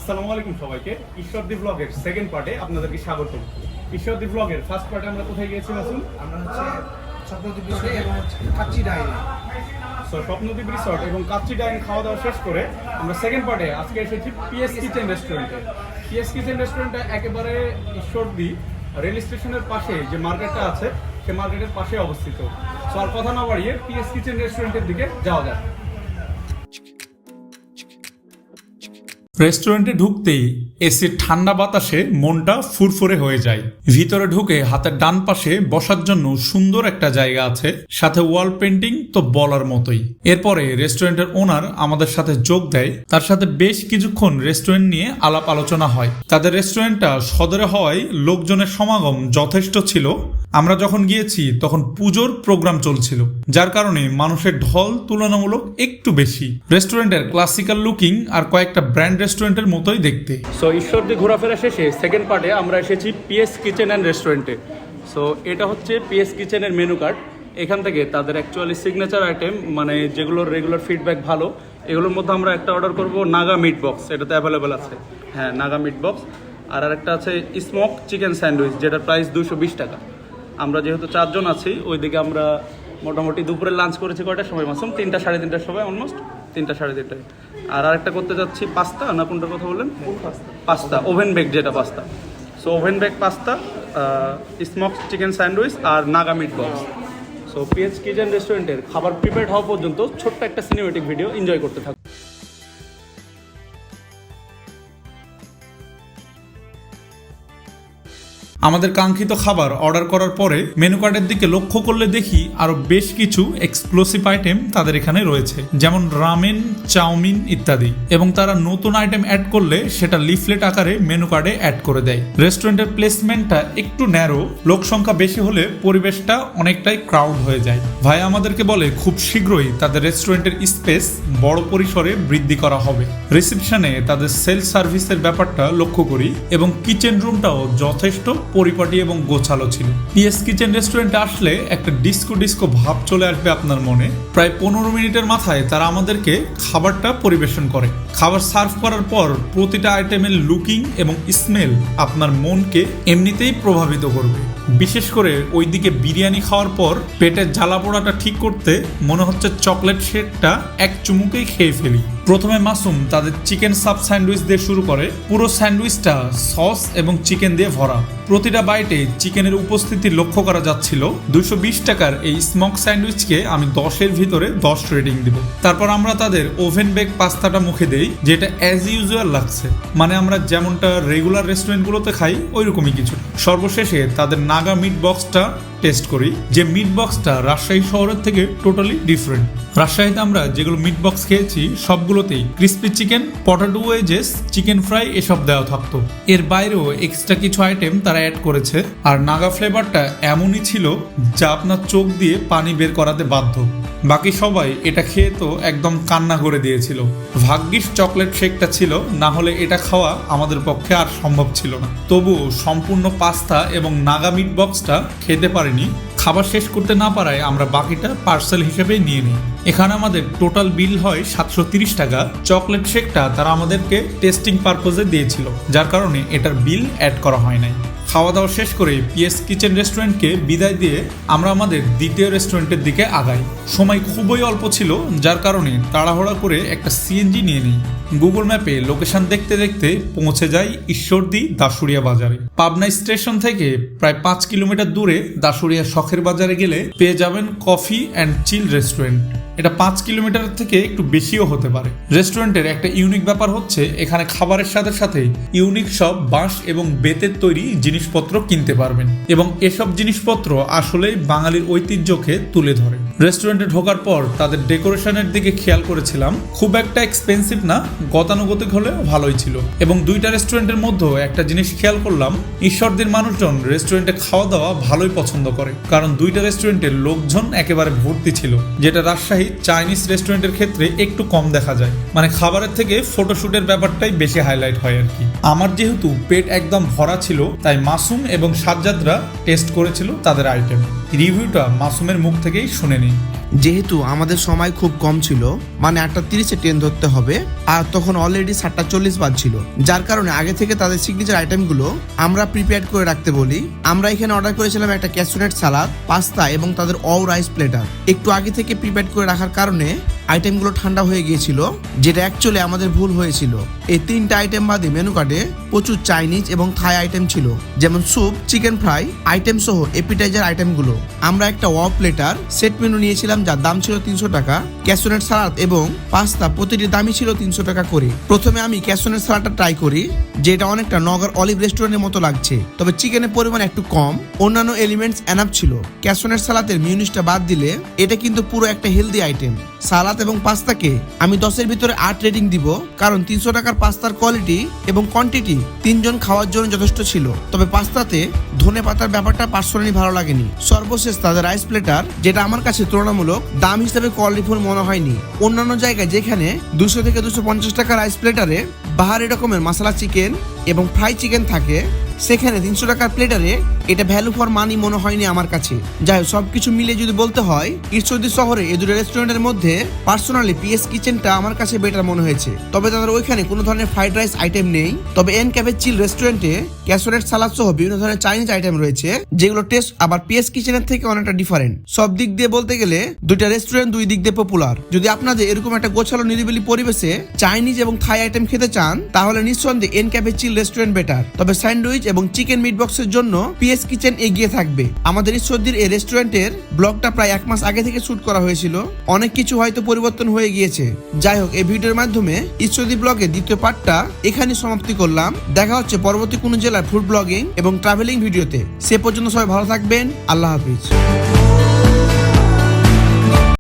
আসসালামু আলাইকুম সবাইকে। ঈশ্বরদী ব্লগের সেকেন্ড পার্টে আপনাদেরকে স্বাগত। ঈশ্বরদী ব্লগের ফার্স্ট পার্টে আমরা কোথায় গিয়েছি মাসুম? আমরা স্বপ্নদ্বীপ রিসোর্ট এবং কাচ্চি ডাইনে। স্বপ্নদ্বীপ রিসোর্ট এবং কাচ্চি ডাইন খাওয়া দাওয়া শেষ করে আমরা সেকেন্ড পার্টে আজকে এসেছি পিএস কিচেন রেস্টুরেন্টে। পিএস কিচেন রেস্টুরেন্টটা একেবারে ঈশ্বরদী রেল স্টেশনের পাশে যে মার্কেটটা আছে সেই মার্কেটের পাশে অবস্থিত। সো আর কথা না বাড়িয়ে পিএস কিচেন রেস্টুরেন্টের দিকে যাওয়া যায়। রেস্টুরেন্টে ঢুকতেই এসির ঠান্ডা বাতাসে মনটা ফুরফুরে হয়ে যায়। ভিতরে ঢুকে হাতের ডান পাশে বসার জন্য সুন্দর একটা জায়গা আছে, সাথে ওয়াল পেন্টিং তো বলার মতোই। এরপরে রেস্টুরেন্টের ওনার আমাদের সাথে যোগ দেয়, তার সাথে বেশ কিছুক্ষণ রেস্টুরেন্ট নিয়ে আলাপ আলোচনা হয়। তাদের রেস্টুরেন্টটা সদরে হওয়ায় লোকজনের সমাগম যথেষ্ট ছিল। আমরা যখন গিয়েছি তখন পুজোর প্রোগ্রাম চলছিল, যার কারণে মানুষের ঢল তুলনামূলক একটু বেশি। রেস্টুরেন্টের ক্লাসিক্যাল লুকিং আর কয়েকটা ব্র্যান্ড রেস্টুরেন্টের মতোই দেখতে। সো ঈশ্বরদী ঘোরাফেরা শেষে সেকেন্ড পার্টে আমরা এসেছি পিএস কিচেন অ্যান্ড রেস্টুরেন্টে। সো এটা হচ্ছে পিএস কিচেনের মেনু কার্ড। এখান থেকে তাদের অ্যাকচুয়ালি সিগনেচার আইটেম, মানে যেগুলোর রেগুলার ফিডব্যাক ভালো, এগুলোর মধ্যে আমরা একটা অর্ডার করব নাগা মিট বক্স, এটাতে অ্যাভেলেবেল আছে। হ্যাঁ, নাগা মিট বক্স। আর একটা আছে স্মোক চিকেন স্যান্ডউইচ, যেটার প্রাইস 220 টাকা। আমরা যেহেতু 4 জন আছি, ওইদিকে আমরা মোটামুটি দুপুরে লাঞ্চ করেছি কয়টার সময় মাসুম? 3টা 3:30টার সময়, অলমোস্ট 3টা 3:30টায়। আর আরেকটা করতে যাচ্ছি পাস্তা, না কোনটার কথা বললেন? পাস্তা, ওভেন বেক যেটা pasta. So oven bake pasta, smoke chicken sandwich আর Naga meat box. So PS kitchen রেস্টুরেন্টের খাবার প্রিপেয়ার্ড হওয়া পর্যন্ত ছোট্ট একটা সিনেমেটিক ভিডিও এনজয় করতে থাকুন। আমাদের কাঙ্ক্ষিত খাবার অর্ডার করার পরে মেনু কার্ডের দিকে লক্ষ্য করলে দেখি আরো বেশ কিছু এক্সক্লুসিভ আইটেম তাদের এখানে রয়েছে, যেমন রামেন, চাউমিন ইত্যাদি। এবং তারা নতুন আইটেম অ্যাড করলে সেটা লিফলেট আকারে মেনু কার্ডে অ্যাড করে দেয়। রেস্টুরেন্টের প্লেসমেন্টটা একটু ন্যারো, লোক সংখ্যা বেশি হলে পরিবেশটা অনেকটাই ক্রাউড হয়ে যায়। ভাই আমাদেরকে বলে খুব শীঘ্রই তাদের রেস্টুরেন্টের স্পেস বড় পরিসরে বৃদ্ধি করা হবে। রিসেপশনে তাদের সেলফ সার্ভিসের ব্যাপারটা লক্ষ্য করি এবং কিচেন রুমটাও যথেষ্ট পরিপাটি এবং গোছালো ছিল। পিএস কিচেন রেস্টুরেন্টে আসলে একটা ডিস্কো ভাব চলে আসবে আপনার মনে। প্রায় 15 মিনিটের মাথায় তারা আমাদেরকে খাবারটা পরিবেশন করে। খাবার সার্ভ করার পর প্রতিটা আইটেমের লুকিং এবং স্মেল আপনার মনকে এমনিতেই প্রভাবিত করবে। বিশেষ করে ওইদিকে বিরিয়ানি খাওয়ার পর পেটের জ্বালা পোড়াটা ঠিক করতে মনে হচ্ছে চকলেট শেকটা এক চুমুকেই খেয়ে ফেলি। প্রথমে মাসুম তাদের চিকেন সাব স্যান্ডউইচ দিয়ে শুরু করে। পুরো স্যান্ডউইচটা সস এবং চিকেন দিয়ে ভরা। প্রতিটা বাইটে চিকেনের উপস্থিতি লক্ষ্য করা যাচ্ছিল। 220 টাকার এই স্মোক স্যান্ডউইচকে আমি 10-এর ভিতরে 10 রেটিং দিব। তারপর আমরা তাদের ওভেন বেক পাস্তাটা মুখে দেই, যেটা অ্যাজ ইউজুয়াল লাগছে, মানে আমরা যেমনটা রেগুলার রেস্টুরেন্টগুলোতে খাই ওইরকমই কিছু। সর্বশেষে তাদের নাগা মিট বক্সটা টেস্ট করি, যে মিট বক্সটা রাজশাহী শহরের থেকে টোটালি ডিফারেন্ট। রাজশাহীতে আমরা যেগুলো মিট বক্স খেয়েছি সবগুলোতেই crispy chicken, potato wedges, chicken fry এসব দেওয়া থাকতো। এর বাইরেও এক্সট্রা কিছু আইটেম তারা অ্যাড করেছে। আর নাগা ফ্লেভারটা এমনই ছিল যা আপনার চোখ দিয়ে পানি বের করাতে বাধ্য। বাকি সবাই এটা খেয়ে তো একদম কান্না করে দিয়েছিল। ভাগ্যিস চকলেট শেকটা ছিল, না হলে এটা খাওয়া আমাদের পক্ষে আর সম্ভব ছিল না। তবুও সম্পূর্ণ পাস্তা এবং নাগা মিট বক্সটা খেতে পারিনি। খাবার শেষ করতে না পারায় আমরা বাকিটা পার্সেল হিসেবে নিয়ে নিই। এখানে আমাদের টোটাল বিল হয় 730 টাকা। চকলেট শেকটা তারা আমাদেরকে টেস্টিং পারপোজে দিয়েছিল, যার কারণে এটার বিল অ্যাড করা হয় নাই। খাওয়া দাওয়া শেষ করে পিএস কিচেন রেস্টুরেন্টকে বিদায় দিয়ে আমরা আমাদের দ্বিতীয় রেস্টুরেন্টের দিকে আগাই। সময় খুবই অল্প ছিল, যার কারণে তাড়াহুড়া করে একটা সিএনজি নিয়ে নিই। গুগল ম্যাপে লোকেশন দেখতে দেখতে পৌঁছে যাই ঈশ্বরদী দাসুরিয়া বাজারে। পাবনা স্টেশন থেকে প্রায় 5 কিলোমিটার দূরে দাসুরিয়া শখের বাজারে গেলে পেয়ে যাবেন কফি অ্যান্ড চিল রেস্টুরেন্ট। এটা 5 কিলোমিটার থেকে একটু বেশিও হতে পারে। রেস্টুরেন্টের একটা ইউনিক ব্যাপার হচ্ছে এখানে খাবারের সাথে সাথে ইউনিক সব বাঁশ এবং বেতের তৈরি জিনিসপত্র কিনতে পারবেন, এবং এসব জিনিসপত্র আসলেই বাঙালির ঐতিহ্যকে তুলে ধরে। রেস্টুরেন্টে ঢোকার পর তাদের ডেকোরেশনের দিকে খেয়াল করেছিলাম, খুব একটা এক্সপেন্সিভ না, গতানুগতিক হলেও ভালোই ছিল। এবং দুইটা রেস্টুরেন্টের মধ্যে একটা জিনিস খেয়াল করলাম, ঈশ্বরদীর মানুষজন রেস্টুরেন্টে খাওয়া দাওয়া ভালোই পছন্দ করে, কারণ দুইটা রেস্টুরেন্টের লোকজন একেবারে ভর্তি ছিল, যেটা রাজশাহী চাইনিজ রেস্টুরেন্টের ক্ষেত্রে একটু কম দেখা যায়। মানে খাবারের থেকে ফটোশুটের ব্যাপারটাই বেশি হাইলাইট হয় আর কি। আমার যেহেতু পেট একদম ভরা ছিল, তাই মাসুম এবং সাজ্জাদরা টেস্ট করেছিল তাদের আইটেম। রিভিউটা মাসুমের মুখ থেকেই শুনে নিই। যেহেতু আমাদের সময় খুব কম ছিল, মানে 8:30-এ ট্রেন ধরতে হবে, আর তখন অলরেডি 7:40 বাজছিল, যার কারণে আগে থেকে তাদের সিগনেচার আইটেমগুলো আমরা প্রিপেয়ার করে রাখতে বলি। আমরা এখানে অর্ডার করেছিলাম একটা ক্যাসুনেট সালাদ, পাস্তা এবং তাদের অও রাইস প্লেটার। একটু আগে থেকে প্রিপেয়ার করে রাখার কারণে আইটেমগুলো ঠান্ডা হয়ে গিয়েছিল, যেটা অ্যাকচুয়ালি আমাদের ভুল হয়েছিল। এই 3টা আইটেম বাদে মেনু কার্ডে প্রচুর চাইনিজ এবং থাই আইটেম ছিল, যেমন স্যুপ, চিকেন ফ্রাই আইটেম সহ এপিটাইজার আইটেমগুলো। আমরা একটা ওয়াও প্লেটার সেট মেনু নিয়েছিলাম, যার দাম ছিল 300 টাকা। ক্যাসুনেট সালাদ এবং পাস্তা প্রতিটির দামই ছিল 300 টাকা করে। প্রথমে আমি ক্যাসুনেট সালাদটা ট্রাই করি, যেটা অনেকটা নগর অলিভ রেস্টুরেন্টের মতো লাগছে, তবে চিকেনের পরিমাণ একটু কম, অন্যান্য এলিমেন্টস এনাফ ছিল। ক্যাসুনেট সালাদের মিউনিসটা বাদ দিলে এটা কিন্তু পুরো একটা হেলদি আইটেম। সালাদ এবং পাস্তাকে আমি 10-এর ভিতরে 8 রেটিং দিব, কারণ 300 টাকার পাস্তার কোয়ালিটি এবং কোয়ান্টিটি 3 জন খাওয়ার জন্য যথেষ্ট ছিল। তবে পাস্তাতে ধনে পাতার ব্যাপারটা পার্সোনালি ভালো লাগেনি। সর্বশেষ তাদের রাইস প্লেটার, যেটা আমার কাছে তুলনামূলক দাম হিসেবে কোয়ালিটিফুল মনে হয়নি। অন্যান্য জায়গায় যেখানে 200 থেকে 250 টাকা রাইস প্লেটারে বাহারি রকমের মশলা চিকেন এবং ফ্রাই চিকেন থাকে, সেখানে 300 টাকার প্লেটারে এটা ভ্যালু ফর মানি মনে হয়নি আমার কাছে। যাই হোক, সবকিছু মিলে যদি বলতে হয়, ঈশ্বরদী শহরে এই দুটো রেস্টুরেন্টের মধ্যে পার্সোনালি পিএস কিচেনটা আমার কাছে বেটার মনে হয়েছে। তবে তাদের ওইখানে কোনো ধরনের ফ্রাইড রাইস আইটেম নেই। তবে এন ক্যাফে চিল রেস্টুরেন্টে ক্যাসুনেট সালাদ সহ বিভিন্ন ধরনের চাইনিজ আইটেম রয়েছে, যেগুলো টেস্ট আবার পিএস কিচেনের থেকে অনেকটা ডিফারেন্ট। সব দিক দিয়ে বলতে গেলে দুইটা রেস্টুরেন্ট দুই দিক দিয়ে পপুলার। যদি আপনাদের এরকম একটা গোছালো নিরিবিলি পরিবেশে চাইনিজ এবং থাই আইটেম খেতে চান, তাহলে নিঃসন্দেহে এন ক্যাফে চিল রেস্টুরেন্ট বেটার। তবে স্যান্ডউইচ এবং চিকেন মিট বক্সের জন্য পিএস কিচেন এগিয়ে থাকবে। আমাদের ঈশ্বরদীর এই রেস্টুরেন্টের ব্লগটা প্রায় 1 মাস আগে থেকে শুট করা হয়েছিল, অনেক কিছু হয়তো পরিবর্তন হয়ে গিয়েছে। যাই হোক, এই ভিডিওর মাধ্যমে ঈশ্বরদী ব্লগের দ্বিতীয় পার্টটা এখানে সমাপ্তি করলাম। দেখা হচ্ছে পরবর্তী কোনো জেলার ফুড ব্লগিং এবং ট্রাভেলিং ভিডিওতে। সে পর্যন্ত সবাই ভালো থাকবেন। আল্লাহ হাফিজ।